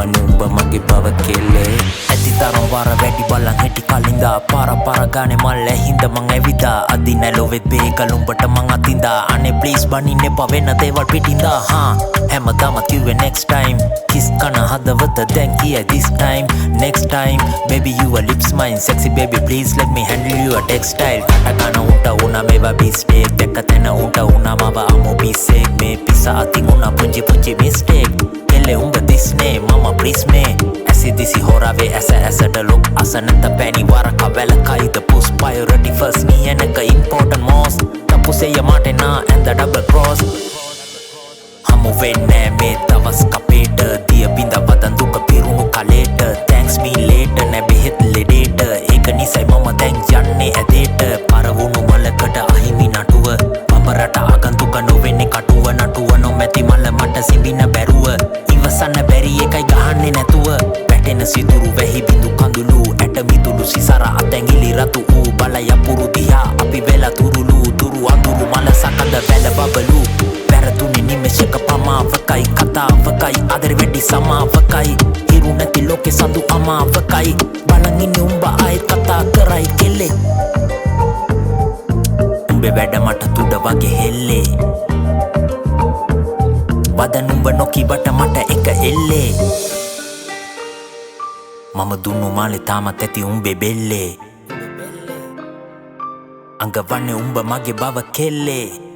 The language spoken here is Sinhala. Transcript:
වන උඹ මගේ බව කෙල්ලේ ඇති තරම් වර වැඩි බලන් හිටි කලින්දා පාර ගානේ මල් ඇහින්ද මං ඇවිදා අදින ලොවෙත් බේකලුඹට මං අතින්දා අනේ ප්ලීස් බනින්න එපා වෙන දේවල් පිටින්දා හැමදාම කිව්වේ next time kiss කන හදවත දැන් කියයි this time next time baby you a lips mine sexy baby please let me handle you a textile කටකන උට උනා මේවා mistake දෙක තැන උට උනා මව අමු පිසෙක් මේ පිසා අතින් උනා පුංචි mistake කෙල්ලේ උඹ දිස්නේ මම please me ඇසිදිසි හොරාවේ ඇසට ලොක් අසනත පැණි වරක වැලකයිද push priority first me එනක important most තපුසෙය මට නා and the double cross හමු වෙන්නේ මේ දවස් කපේට දිය බිඳ වදන් දුක පිරුණු කලේට thanks me later නැබෙහෙත් ලෙඩේට ඒක නිසයි මම දැන් යන්නේ ඇදේට පරවුණු මලකට අහිමි නටුව බඹරට ආගන්තුක නොවෙන්නේ කටුව නටුව නොමැති මල මට සිඹින බැරුව ඉවසන්න බැරි එකයි ගහන්නේ නැතුව වැටෙන සිදුරු වැහි බිඳු කඳුළු ඇට මිදුළු සිසර අතැඟිලි රතු ඌ බලය පුරු දිහා අපි වෙලා තුරුළු දුරු අඳුරු මල සකඳ වැල බබලු වැරදුනි නිමෙෂක පමාවකයි කතාවකයි අදර වැඩි සමාවකයි හිරු නැති ලෝකෙ සඳු අමාවකයි බලන් ඉන්නේ උඹ ආයෙත් කතා කරයි කෙල්ලේ උඹේ වැඩ මට තුඩ වගේ හෙල්ලේ වදන් උඹ නොකිවට මට එක එල්ලේ මම දුන්නු මාලේ තාමත් ඇති උඹේ බෙල්ලේ අඟවන්නේ උඹ මගේ බව කෙල්ලේ